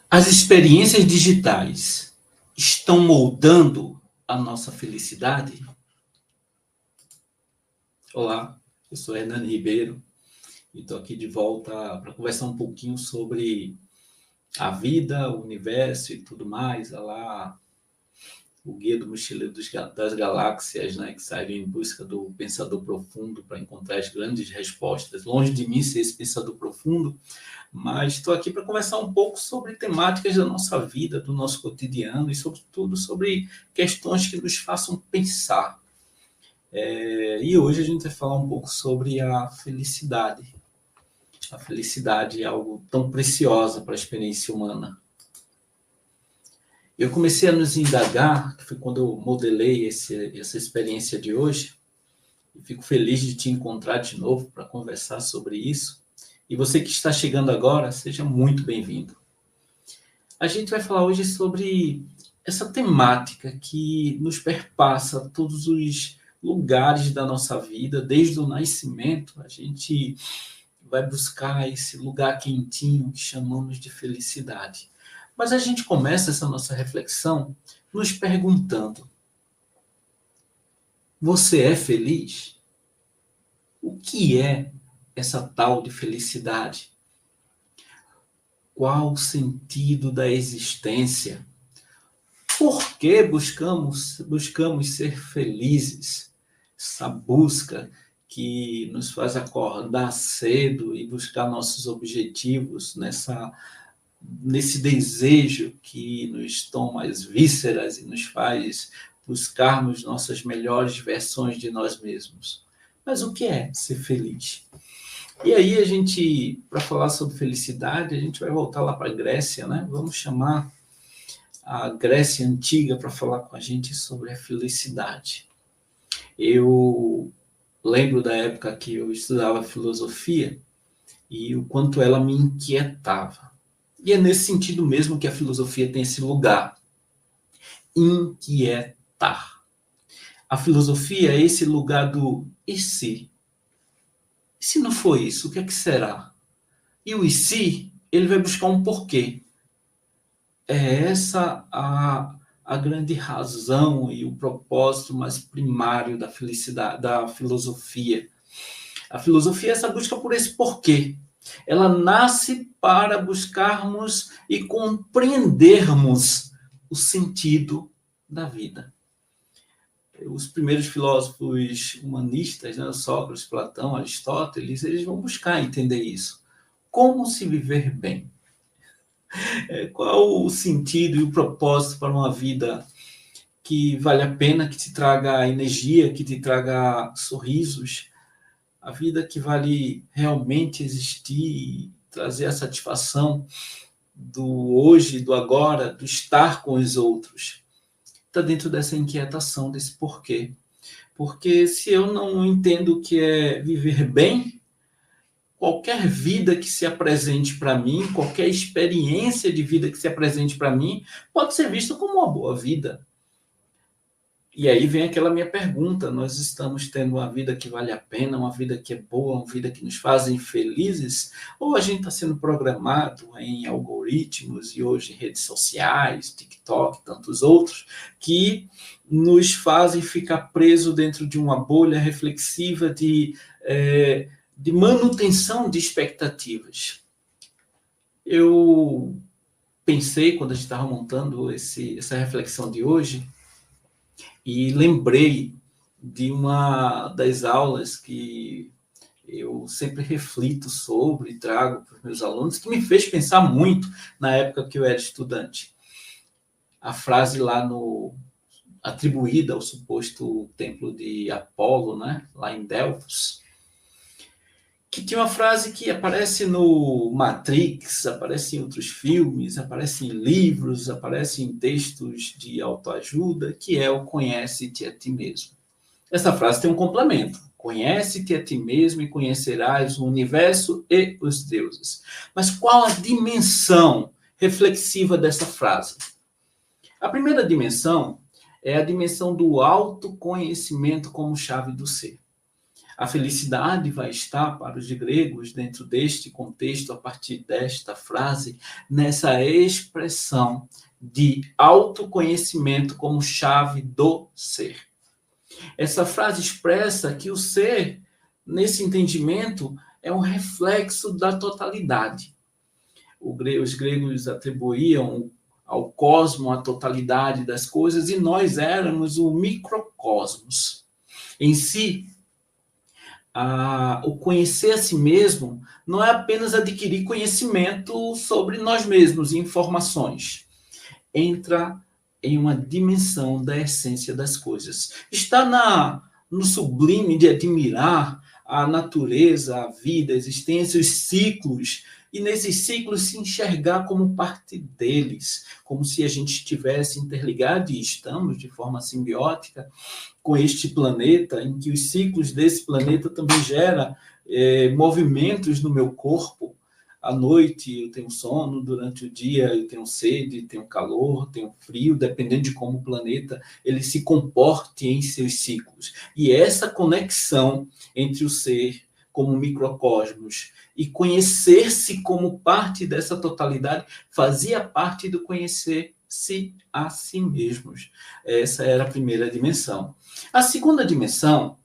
As experiências digitais estão moldando a nossa felicidade? Olá, eu sou Hernani Ribeiro e estou aqui de volta para conversar um pouquinho sobre a vida, o universo e tudo mais. Olá, o Guia do Mochileiro das Galáxias, né, que saiu em busca do pensador profundo para encontrar as grandes respostas. Longe de mim ser esse pensador profundo, mas estou aqui para conversar um pouco sobre temáticas da nossa vida, do nosso cotidiano e, sobretudo, sobre questões que nos façam pensar. E hoje a gente vai falar um pouco sobre a felicidade. A felicidade é algo tão preciosa para a experiência humana. Eu comecei a nos indagar, que foi quando eu modelei essa experiência de hoje, e fico feliz de te encontrar de novo para conversar sobre isso. E você que está chegando agora, seja muito bem-vindo. A gente vai falar hoje sobre essa temática que nos perpassa todos os lugares da nossa vida, desde o nascimento. A gente vai buscar esse lugar quentinho que chamamos de felicidade. Mas a gente começa essa nossa reflexão nos perguntando: você é feliz? O que é essa tal de felicidade? Qual o sentido da existência? Por que buscamos ser felizes? Essa busca que nos faz acordar cedo e buscar nossos objetivos nesse desejo que nos toma as vísceras e nos faz buscarmos nossas melhores versões de nós mesmos. Mas o que é ser feliz? E aí para falar sobre felicidade, a gente vai voltar lá para a Grécia, né? Vamos chamar a Grécia Antiga para falar com a gente sobre a felicidade. Eu lembro da época que eu estudava filosofia e o quanto ela me inquietava. E é nesse sentido mesmo que a filosofia tem esse lugar, inquietar. A filosofia é esse lugar do e se? E se não for isso, o que é que será? E o e se, ele vai buscar um porquê. É essa a grande razão e o propósito mais primário da felicidade, da filosofia. A filosofia é essa busca por esse porquê. Ela nasce para buscarmos e compreendermos o sentido da vida. Os primeiros filósofos humanistas, né, Sócrates, Platão, Aristóteles, eles vão buscar entender isso. Como se viver bem? Qual o sentido e o propósito para uma vida que vale a pena, que te traga energia, que te traga sorrisos, a vida que vale realmente existir e trazer a satisfação do hoje, do agora, do estar com os outros. Está dentro dessa inquietação, desse porquê. Porque se eu não entendo o que é viver bem, qualquer vida que se apresente para mim, qualquer experiência de vida que se apresente para mim, pode ser vista como uma boa vida. E aí vem aquela minha pergunta: nós estamos tendo uma vida que vale a pena, uma vida que é boa, uma vida que nos faz felizes? Ou a gente está sendo programado em algoritmos e hoje redes sociais, TikTok, tantos outros, que nos fazem ficar presos dentro de uma bolha reflexiva de manutenção de expectativas? Eu pensei, quando a gente estava montando essa reflexão de hoje, e lembrei de uma das aulas que eu sempre reflito sobre e trago para os meus alunos, que me fez pensar muito na época que eu era estudante. A frase atribuída ao suposto templo de Apolo, né, lá em Delfos, que tinha uma frase que aparece no Matrix, aparece em outros filmes, aparece em livros, aparece em textos de autoajuda, que é o conhece-te a ti mesmo. Essa frase tem um complemento: conhece-te a ti mesmo e conhecerás o universo e os deuses. Mas qual a dimensão reflexiva dessa frase? A primeira dimensão é a dimensão do autoconhecimento como chave do ser. A felicidade vai estar, para os gregos, dentro deste contexto, a partir desta frase, nessa expressão de autoconhecimento como chave do ser. Essa frase expressa que o ser, nesse entendimento, é um reflexo da totalidade. Os gregos atribuíam ao cosmo a totalidade das coisas e nós éramos o microcosmos. Em si, o conhecer a si mesmo não é apenas adquirir conhecimento sobre nós mesmos e informações. Entra em uma dimensão da essência das coisas. Está no sublime de admirar a natureza, a vida, a existência, os ciclos, e nesses ciclos se enxergar como parte deles, como se a gente estivesse interligado, e estamos de forma simbiótica, com este planeta, em que os ciclos desse planeta também geram movimentos no meu corpo. À noite eu tenho sono, durante o dia eu tenho sede, tenho calor, tenho frio, dependendo de como o planeta ele se comporte em seus ciclos. E essa conexão entre o ser como microcosmos e conhecer-se como parte dessa totalidade fazia parte do conhecer-se a si mesmos. Essa era a primeira dimensão. A segunda dimensão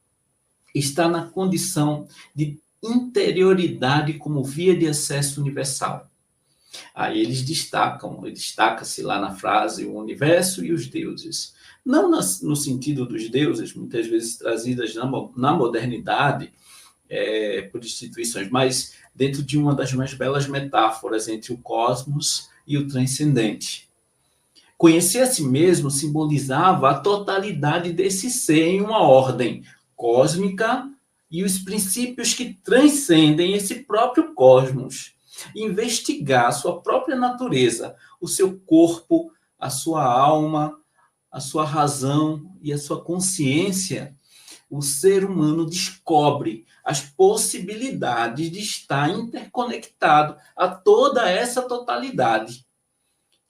está na condição de interioridade como via de acesso universal. Aí eles destaca-se lá na frase o universo e os deuses. Não no sentido dos deuses, muitas vezes trazidas na modernidade, por instituições, mas dentro de uma das mais belas metáforas entre o cosmos e o transcendente. Conhecer a si mesmo simbolizava a totalidade desse ser em uma ordem cósmica e os princípios que transcendem esse próprio cosmos. Investigar a sua própria natureza, o seu corpo, a sua alma, a sua razão e a sua consciência, o ser humano descobre as possibilidades de estar interconectado a toda essa totalidade.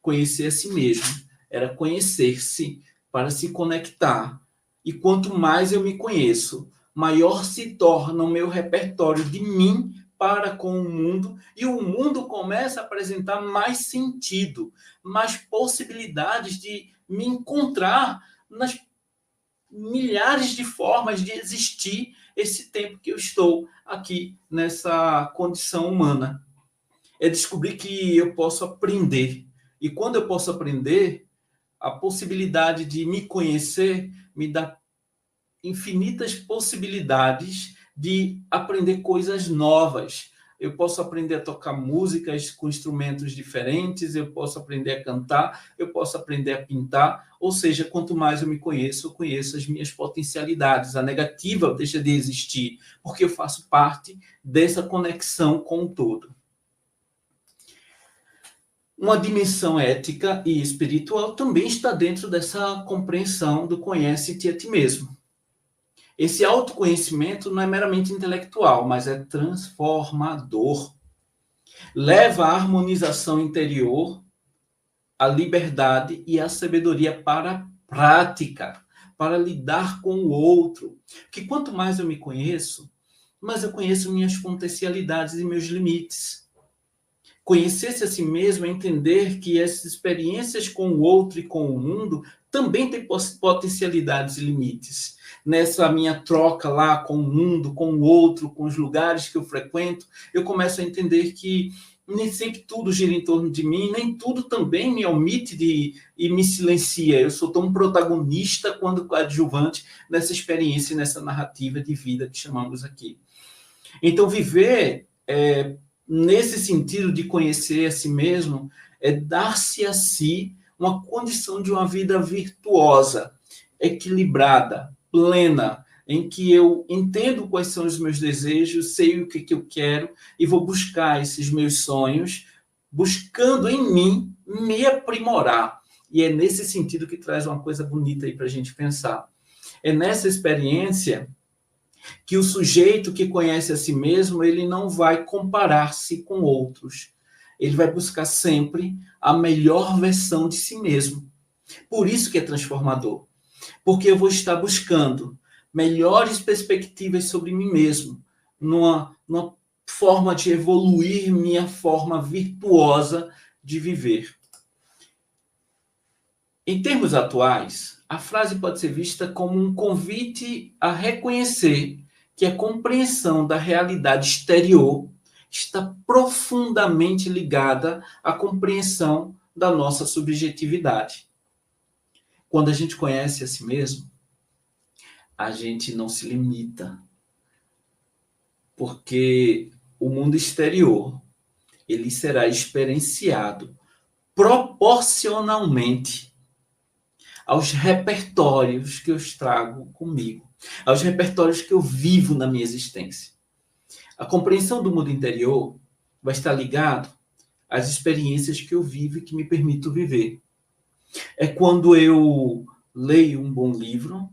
Conhecer a si mesmo era conhecer-se para se conectar. E quanto mais eu me conheço, maior se torna o meu repertório de mim para com o mundo, e o mundo começa a apresentar mais sentido, mais possibilidades de me encontrar nas milhares de formas de existir esse tempo que eu estou aqui nessa condição humana. É descobrir que eu posso aprender. E quando eu posso aprender, a possibilidade de me conhecer me dá infinitas possibilidades de aprender coisas novas. Eu posso aprender a tocar músicas com instrumentos diferentes, eu posso aprender a cantar, eu posso aprender a pintar, ou seja, quanto mais eu conheço as minhas potencialidades. A negativa deixa de existir, porque eu faço parte dessa conexão com o todo. Uma dimensão ética e espiritual também está dentro dessa compreensão do conhece-te a ti mesmo. Esse autoconhecimento não é meramente intelectual, mas é transformador. Leva à harmonização interior, à liberdade e à sabedoria para a prática, para lidar com o outro. Porque quanto mais eu me conheço, mais eu conheço minhas potencialidades e meus limites. Conhecer-se a si mesmo é entender que essas experiências com o outro e com o mundo também têm potencialidades e limites. Nessa minha troca lá com o mundo, com o outro, com os lugares que eu frequento, eu começo a entender que nem sempre tudo gira em torno de mim, nem tudo também me omite e me silencia. Eu sou tão protagonista quanto coadjuvante nessa experiência, nessa narrativa de vida que chamamos aqui. Então, viver nesse sentido de conhecer a si mesmo é dar-se a si uma condição de uma vida virtuosa, equilibrada, plena, em que eu entendo quais são os meus desejos, sei o que eu quero e vou buscar esses meus sonhos, buscando em mim me aprimorar. E é nesse sentido que traz uma coisa bonita aí para a gente pensar. É nessa experiência que o sujeito que conhece a si mesmo, ele não vai comparar-se com outros. Ele vai buscar sempre a melhor versão de si mesmo. Por isso que é transformador. Porque eu vou estar buscando melhores perspectivas sobre mim mesmo, numa forma de evoluir minha forma virtuosa de viver. Em termos atuais, a frase pode ser vista como um convite a reconhecer que a compreensão da realidade exterior está profundamente ligada à compreensão da nossa subjetividade. Quando a gente conhece a si mesmo, a gente não se limita, porque o mundo exterior ele será experienciado proporcionalmente aos repertórios que eu trago comigo, aos repertórios que eu vivo na minha existência. A compreensão do mundo interior vai estar ligado às experiências que eu vivo e que me permito viver. É quando eu leio um bom livro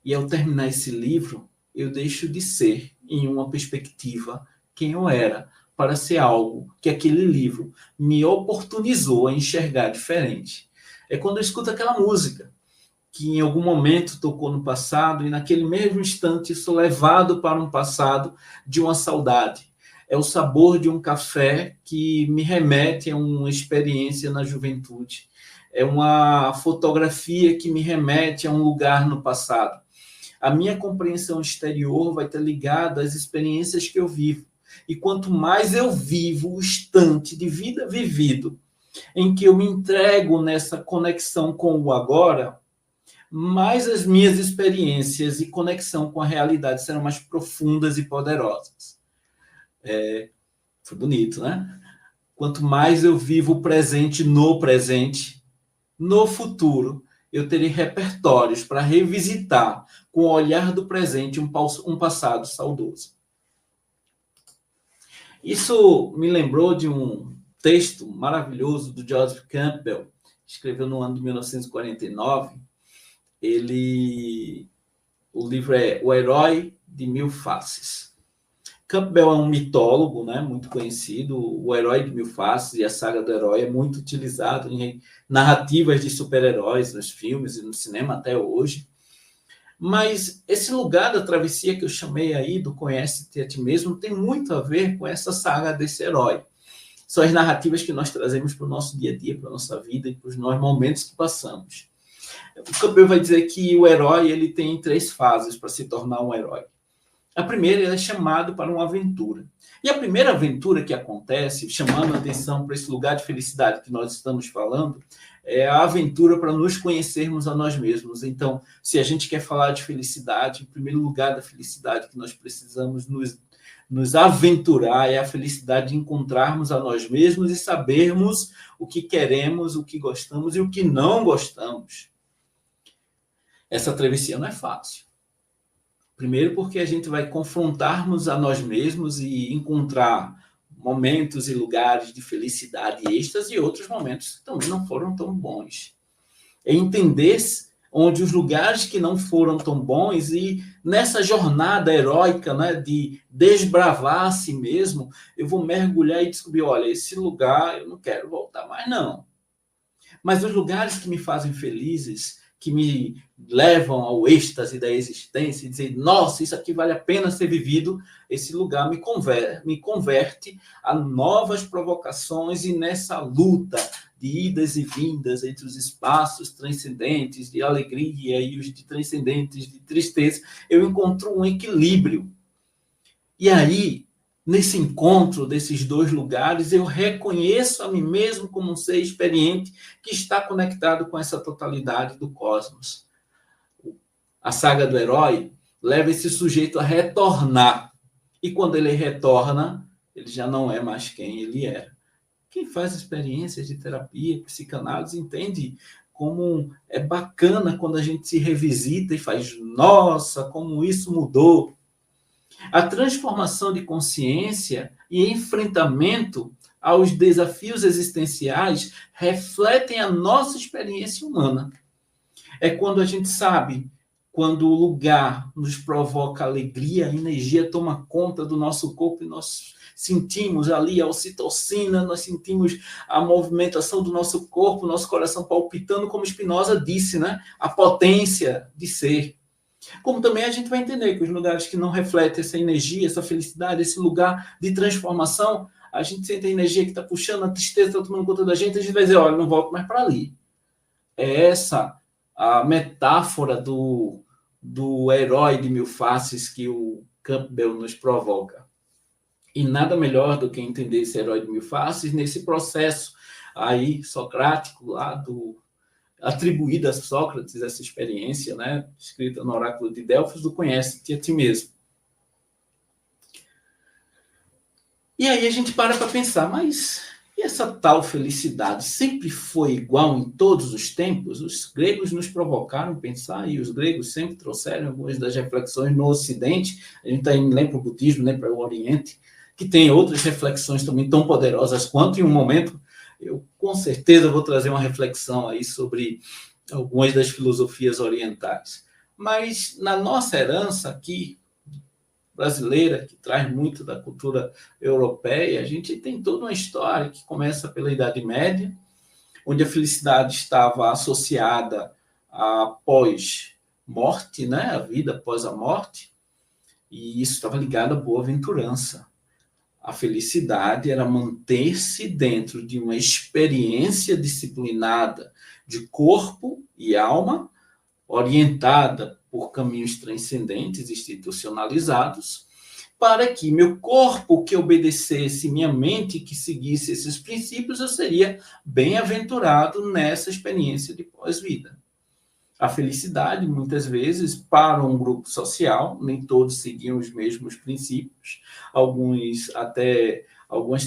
e, ao terminar esse livro, eu deixo de ser, em uma perspectiva, quem eu era, para ser algo que aquele livro me oportunizou a enxergar diferente. É quando eu escuto aquela música que em algum momento tocou no passado e naquele mesmo instante sou levado para um passado de uma saudade. É o sabor de um café que me remete a uma experiência na juventude. É uma fotografia que me remete a um lugar no passado. A minha compreensão exterior vai estar ligada às experiências que eu vivo. E quanto mais eu vivo o instante de vida vivido, em que eu me entrego nessa conexão com o agora, mais as minhas experiências e conexão com a realidade serão mais profundas e poderosas. Foi bonito, né? Quanto mais eu vivo o presente, no futuro, eu terei repertórios para revisitar com o olhar do presente um passado saudoso. Isso me lembrou de um texto maravilhoso do Joseph Campbell, que escreveu no ano de 1949. O livro é O Herói de Mil Faces. Campbell é um mitólogo, né, muito conhecido. O Herói de Mil Faces e a saga do herói é muito utilizado em narrativas de super-heróis nos filmes e no cinema até hoje. Mas esse lugar da travessia que eu chamei aí, do Conhece-te a ti mesmo, tem muito a ver com essa saga desse herói. São as narrativas que nós trazemos para o nosso dia a dia, para a nossa vida e para os nossos momentos que passamos. O Campbell vai dizer que o herói ele tem 3 fases para se tornar um herói. A primeira, ele é chamado para uma aventura. E a primeira aventura que acontece, chamando a atenção para esse lugar de felicidade que nós estamos falando, é a aventura para nos conhecermos a nós mesmos. Então, se a gente quer falar de felicidade, o primeiro lugar da felicidade que nós precisamos nos aventurar é a felicidade de encontrarmos a nós mesmos e sabermos o que queremos, o que gostamos e o que não gostamos. Essa travessia não é fácil. Primeiro porque a gente vai confrontarmos a nós mesmos e encontrar momentos e lugares de felicidade e êxtase e outros momentos que também não foram tão bons. É entender onde os lugares que não foram tão bons e nessa jornada heróica, né, de desbravar a si mesmo, eu vou mergulhar e descobrir, olha, esse lugar eu não quero voltar mais não. Mas os lugares que me fazem felizes, que me levam ao êxtase da existência e dizer, nossa, isso aqui vale a pena ser vivido, esse lugar me converte a novas provocações e nessa luta de idas e vindas entre os espaços transcendentes de alegria e os de transcendentes de tristeza, eu encontro um equilíbrio. E aí, nesse encontro desses 2 lugares, eu reconheço a mim mesmo como um ser experiente que está conectado com essa totalidade do cosmos. A saga do herói leva esse sujeito a retornar. E quando ele retorna, ele já não é mais quem ele era. Quem faz experiências de terapia, psicanálise, entende como é bacana quando a gente se revisita e faz, nossa, como isso mudou. A transformação de consciência e enfrentamento aos desafios existenciais refletem a nossa experiência humana. É quando a gente sabe, quando o lugar nos provoca alegria, a energia toma conta do nosso corpo e nós sentimos ali a ocitocina, nós sentimos a movimentação do nosso corpo, nosso coração palpitando, como Spinoza disse, né? A potência de ser. Como também a gente vai entender que os lugares que não refletem essa energia, essa felicidade, esse lugar de transformação, a gente sente a energia que está puxando, a tristeza está tomando conta da gente, a gente vai dizer, olha, não volto mais para ali. É essa a metáfora do herói de mil faces que o Campbell nos provoca. E nada melhor do que entender esse herói de mil faces nesse processo aí socrático, lá atribuída a Sócrates, essa experiência, né, escrita no Oráculo de Delfos, do conhece-te a ti mesmo. E aí a gente para pensar, mas e essa tal felicidade sempre foi igual em todos os tempos? Os gregos nos provocaram a pensar, e os gregos sempre trouxeram algumas das reflexões no Ocidente, a gente está indo nem para o budismo, nem para o Oriente, que tem outras reflexões também tão poderosas quanto. Em um momento, eu com certeza vou trazer uma reflexão aí sobre algumas das filosofias orientais. Mas na nossa herança aqui, brasileira, que traz muito da cultura europeia, a gente tem toda uma história que começa pela Idade Média, onde a felicidade estava associada à pós-morte, né? A vida após a morte, e isso estava ligado à boa-aventurança. A felicidade era manter-se dentro de uma experiência disciplinada de corpo e alma, orientada por caminhos transcendentes, institucionalizados, para que meu corpo que obedecesse, minha mente que seguisse esses princípios, eu seria bem-aventurado nessa experiência de pós-vida. A felicidade, muitas vezes, para um grupo social, nem todos seguiam os mesmos princípios, algumas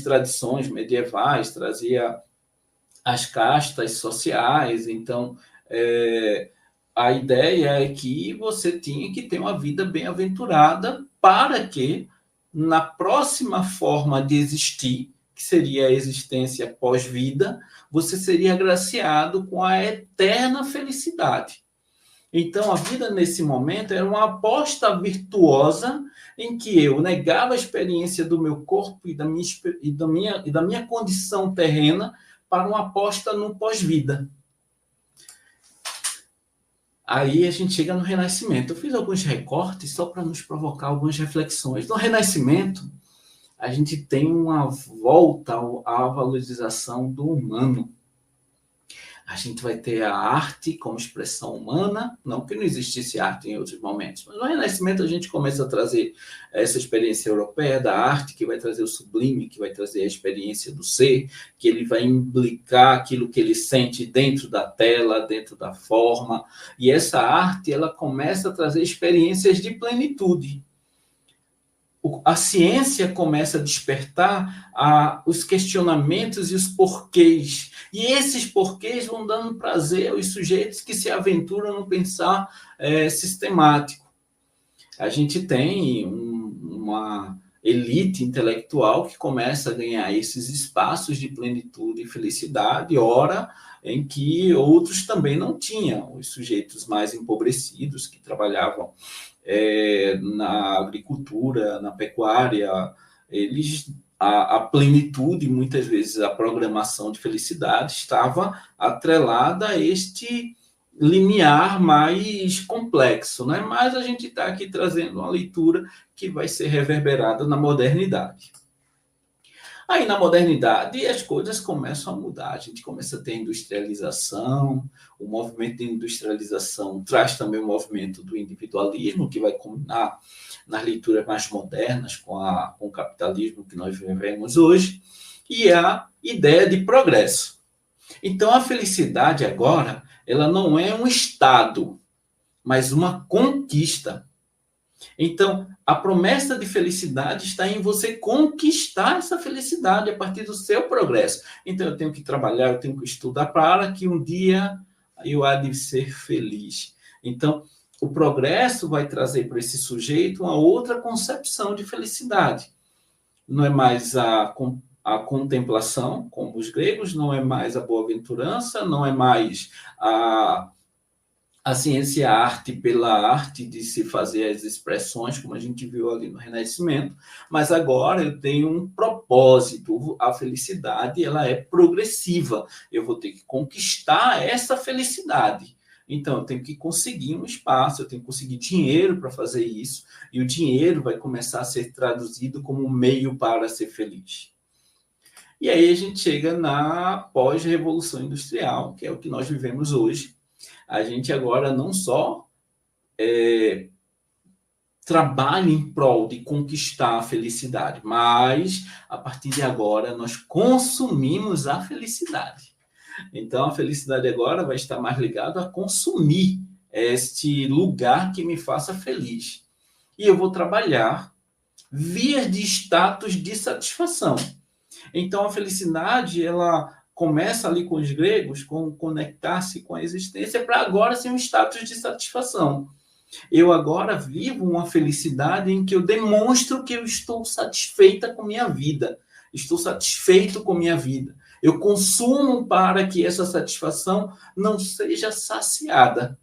tradições medievais trazia as castas sociais, então a ideia é que você tinha que ter uma vida bem-aventurada para que, na próxima forma de existir, que seria a existência pós-vida, você seria agraciado com a eterna felicidade. Então, a vida nesse momento era uma aposta virtuosa em que eu negava a experiência do meu corpo e da minha condição terrena para uma aposta no pós-vida. Aí a gente chega no Renascimento. Eu fiz alguns recortes só para nos provocar algumas reflexões. No Renascimento, a gente tem uma volta à valorização do humano. A gente vai ter a arte como expressão humana, não que não existisse arte em outros momentos, mas no Renascimento a gente começa a trazer essa experiência europeia da arte, que vai trazer o sublime, que vai trazer a experiência do ser, que ele vai implicar aquilo que ele sente dentro da tela, dentro da forma, e essa arte ela começa a trazer experiências de plenitude. A ciência começa a despertar os questionamentos e os porquês. E esses porquês vão dando prazer aos sujeitos que se aventuram no pensar sistemático. A gente tem uma elite intelectual que começa a ganhar esses espaços de plenitude e felicidade, ora em que outros também não tinham, os sujeitos mais empobrecidos que trabalhavam na agricultura, na pecuária, a plenitude, muitas vezes a programação de felicidade estava atrelada a este limiar mais complexo, né? Mas a gente está aqui trazendo uma leitura que vai ser reverberada na modernidade. Aí, na modernidade, as coisas começam a mudar. A gente começa a ter industrialização, o movimento de industrialização traz também o movimento do individualismo, que vai combinar nas leituras mais modernas com o capitalismo que nós vivemos hoje, e a ideia de progresso. Então, a felicidade agora, ela não é um estado, mas uma conquista. Então, a promessa de felicidade está em você conquistar essa felicidade a partir do seu progresso. Então, eu tenho que trabalhar, eu tenho que estudar para que um dia eu há de ser feliz. Então, o progresso vai trazer para esse sujeito uma outra concepção de felicidade. Não é mais a contemplação, como os gregos, não é mais a boa-aventurança, não é mais a ciência e a arte pela arte de se fazer as expressões, como a gente viu ali no Renascimento, mas agora eu tenho um propósito. A felicidade ela é progressiva. Eu vou ter que conquistar essa felicidade. Então, eu tenho que conseguir um espaço, eu tenho que conseguir dinheiro para fazer isso, e o dinheiro vai começar a ser traduzido como um meio para ser feliz. E aí a gente chega na pós-revolução industrial, que é o que nós vivemos hoje. A gente agora não só trabalha em prol de conquistar a felicidade, mas a partir de agora nós consumimos a felicidade. Então a felicidade agora vai estar mais ligada a consumir este lugar que me faça feliz. E eu vou trabalhar vias de status de satisfação. Então a felicidade, ela começa ali com os gregos, com conectar-se com a existência, para agora ser um status de satisfação. Eu agora vivo uma felicidade em que eu demonstro que eu estou satisfeita com minha vida. Estou satisfeito com minha vida. Eu consumo para que essa satisfação não seja saciada.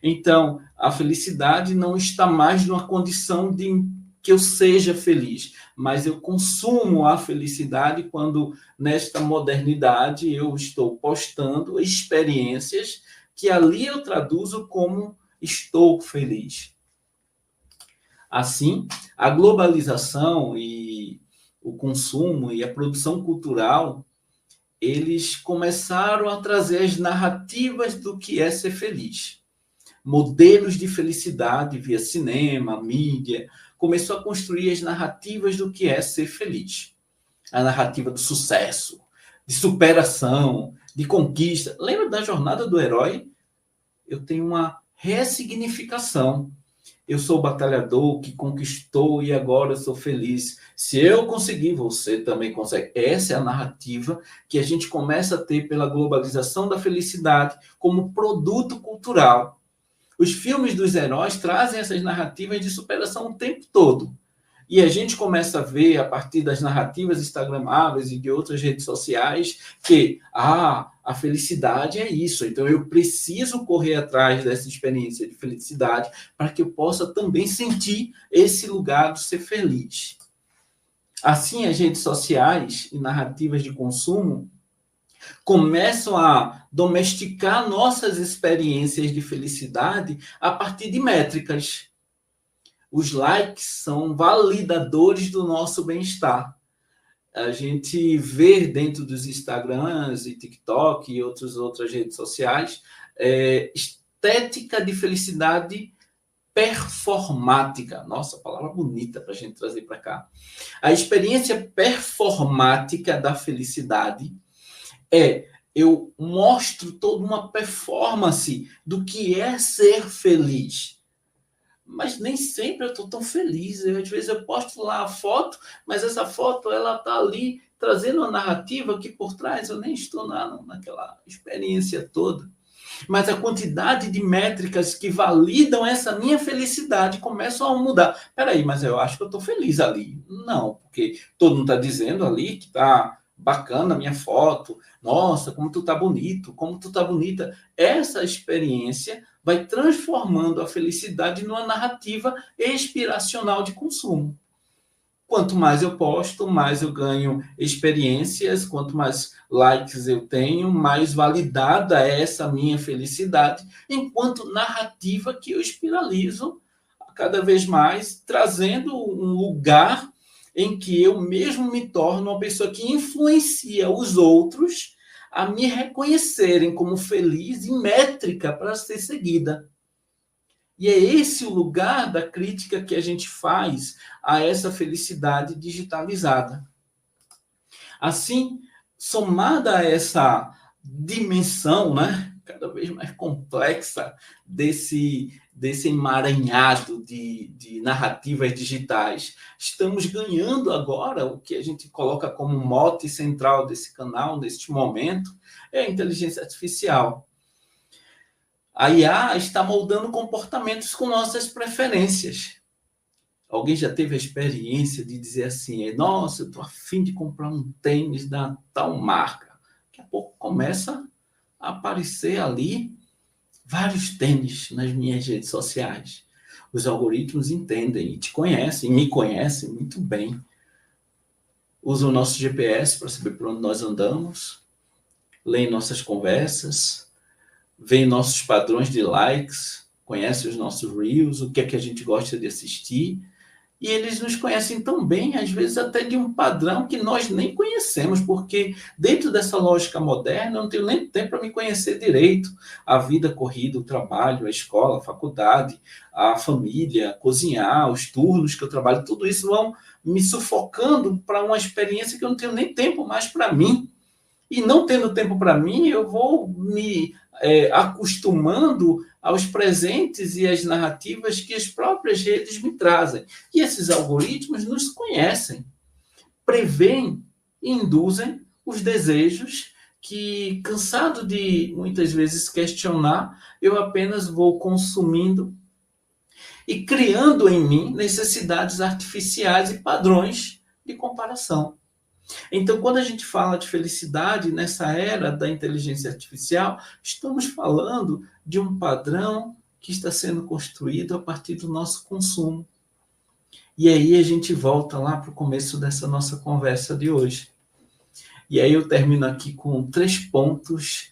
Então, a felicidade não está mais numa condição de que eu seja feliz, mas eu consumo a felicidade quando, nesta modernidade, eu estou postando experiências que ali eu traduzo como estou feliz. Assim, a globalização e o consumo e a produção cultural, eles começaram a trazer as narrativas do que é ser feliz. Modelos de felicidade via cinema, mídia, começou a construir as narrativas do que é ser feliz. A narrativa do sucesso, de superação, de conquista. Lembra da jornada do herói? Eu tenho uma ressignificação. Eu sou o batalhador que conquistou e agora eu sou feliz. Se eu conseguir, você também consegue. Essa é a narrativa que a gente começa a ter pela globalização da felicidade como produto cultural. Os filmes dos heróis trazem essas narrativas de superação o tempo todo. E a gente começa a ver, a partir das narrativas instagramáveis e de outras redes sociais, que a felicidade é isso. Então, eu preciso correr atrás dessa experiência de felicidade para que eu possa também sentir esse lugar de ser feliz. Assim, as redes sociais e narrativas de consumo começam a domesticar nossas experiências de felicidade a partir de métricas. Os likes são validadores do nosso bem-estar. A gente vê dentro dos Instagrams e TikTok e outras redes sociais estética de felicidade performática. Nossa, palavra bonita para a gente trazer para cá. A experiência performática da felicidade eu mostro toda uma performance do que é ser feliz. Mas nem sempre eu estou tão feliz. Às vezes eu posto lá a foto, mas essa foto ela está ali trazendo uma narrativa que por trás eu nem estou naquela experiência toda. Mas a quantidade de métricas que validam essa minha felicidade começam a mudar. Peraí, mas eu acho que eu estou feliz ali. Não, porque todo mundo está dizendo ali que está bacana a minha foto. Nossa, como tu tá bonito, como tu tá bonita. Essa experiência vai transformando a felicidade numa narrativa inspiracional de consumo. Quanto mais eu posto, mais eu ganho experiências, quanto mais likes eu tenho, mais validada é essa minha felicidade, enquanto narrativa que eu espiralizo cada vez mais, trazendo um lugar em que eu mesmo me torno uma pessoa que influencia os outros a me reconhecerem como feliz e métrica para ser seguida. E é esse o lugar da crítica que a gente faz a essa felicidade digitalizada. Assim, somada a essa dimensão, né, cada vez mais complexa desse emaranhado de narrativas digitais, estamos ganhando agora o que a gente coloca como mote central desse canal, neste momento, é a inteligência artificial. A IA está moldando comportamentos com nossas preferências. Alguém já teve a experiência de dizer assim, nossa, eu estou a fim de comprar um tênis da tal marca. Daqui a pouco começa a aparecer ali vários tênis nas minhas redes sociais. Os algoritmos entendem e te conhecem, me conhecem muito bem. Usam o nosso GPS para saber por onde nós andamos, leem nossas conversas, vê nossos padrões de likes, conhece os nossos reels, o que é que a gente gosta de assistir, e eles nos conhecem tão bem, às vezes até de um padrão que nós nem conhecemos, porque dentro dessa lógica moderna eu não tenho nem tempo para me conhecer direito. A vida corrida, o trabalho, a escola, a faculdade, a família, cozinhar, os turnos que eu trabalho, tudo isso vão me sufocando para uma experiência que eu não tenho nem tempo mais para mim. E não tendo tempo para mim, eu vou me acostumando aos presentes e às narrativas que as próprias redes me trazem. E esses algoritmos nos conhecem, preveem e induzem os desejos que, cansado de muitas vezes questionar, eu apenas vou consumindo e criando em mim necessidades artificiais e padrões de comparação. Então, quando a gente fala de felicidade nessa era da inteligência artificial, estamos falando de um padrão que está sendo construído a partir do nosso consumo. E aí a gente volta lá para o começo dessa nossa conversa de hoje. E aí eu termino aqui com 3 pontos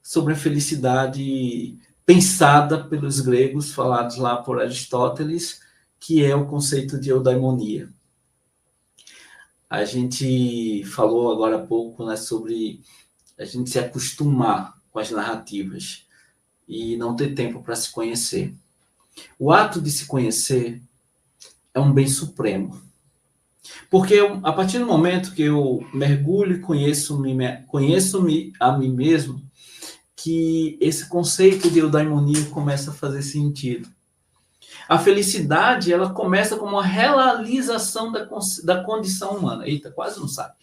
sobre a felicidade pensada pelos gregos, falados lá por Aristóteles, que é o conceito de eudaimonia. A gente falou agora há pouco, né, sobre a gente se acostumar com as narrativas e não ter tempo para se conhecer. O ato de se conhecer é um bem supremo. Porque a partir do momento que eu mergulho e conheço-me a mim mesmo, que esse conceito de eudaimonia começa a fazer sentido. A felicidade, ela começa como uma realização da condição humana. Eita, quase não sabe.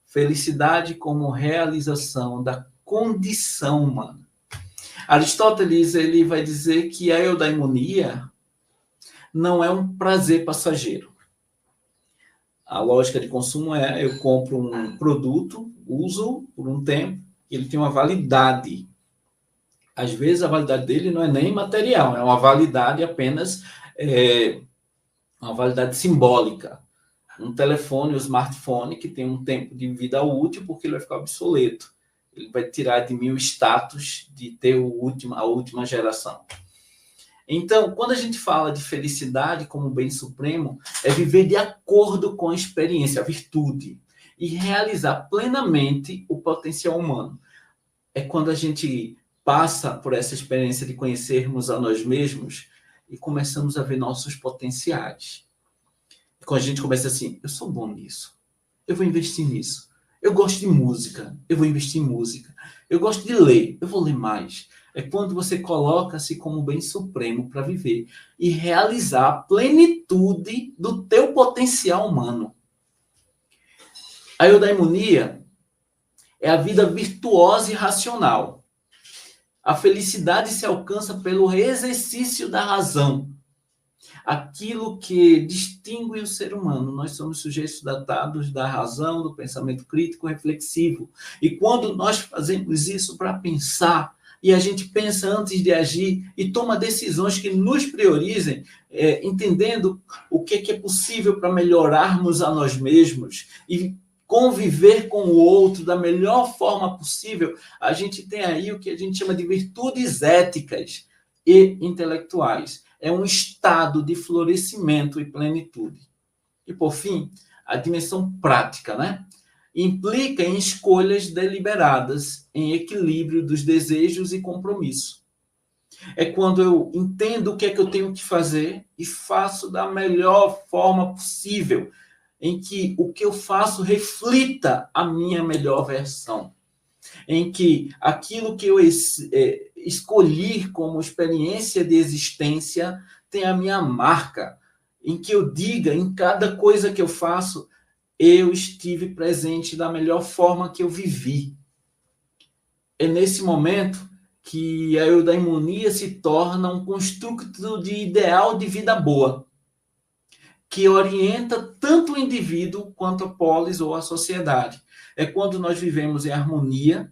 Felicidade como realização da condição humana. Aristóteles, ele vai dizer que a eudaimonia não é um prazer passageiro. A lógica de consumo é: eu compro um produto, uso por um tempo, ele tem uma validade. Às vezes a validade dele não é nem material, é uma validade apenas, uma validade simbólica. Um telefone, um smartphone, que tem um tempo de vida útil, porque ele vai ficar obsoleto. Ele vai tirar de mim o status de ter a última geração. Então, quando a gente fala de felicidade como bem supremo, é viver de acordo com a experiência, a virtude, e realizar plenamente o potencial humano. É quando a gente passa por essa experiência de conhecermos a nós mesmos e começamos a ver nossos potenciais. E quando a gente começa assim: eu sou bom nisso, eu vou investir nisso. Eu gosto de música, eu vou investir em música. Eu gosto de ler, eu vou ler mais. É quando você coloca-se como bem supremo para viver e realizar a plenitude do teu potencial humano. A eudaimonia é a vida virtuosa e racional. A felicidade se alcança pelo exercício da razão. Aquilo que distingue o ser humano. Nós somos sujeitos datados da razão, do pensamento crítico reflexivo. E quando nós fazemos isso para pensar, e a gente pensa antes de agir e toma decisões que nos priorizem, entendendo o que é possível para melhorarmos a nós mesmos e conviver com o outro da melhor forma possível, a gente tem aí o que a gente chama de virtudes éticas e intelectuais. É um estado de florescimento e plenitude. E, por fim, a dimensão prática, né? Implica em escolhas deliberadas, em equilíbrio dos desejos e compromisso. É quando eu entendo o que é que eu tenho que fazer e faço da melhor forma possível, em que o que eu faço reflita a minha melhor versão, em que aquilo que eu escolhi como experiência de existência tem a minha marca, em que eu diga, em cada coisa que eu faço, eu estive presente da melhor forma que eu vivi. É nesse momento que a eudaimonia se torna um construto de ideal de vida boa, que orienta tanto o indivíduo quanto a polis ou a sociedade. É quando nós vivemos em harmonia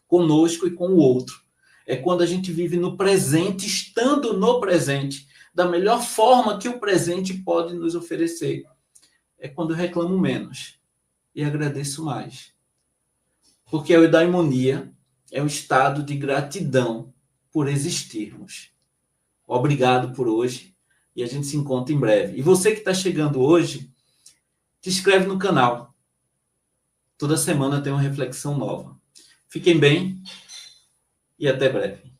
conosco e com o outro. É quando a gente vive no presente, estando no presente, da melhor forma que o presente pode nos oferecer. É quando eu reclamo menos e agradeço mais. Porque a eudaimonia é um estado de gratidão por existirmos. Obrigado por hoje e a gente se encontra em breve. E você que está chegando hoje, se inscreve no canal. Toda semana tem uma reflexão nova. Fiquem bem e até breve.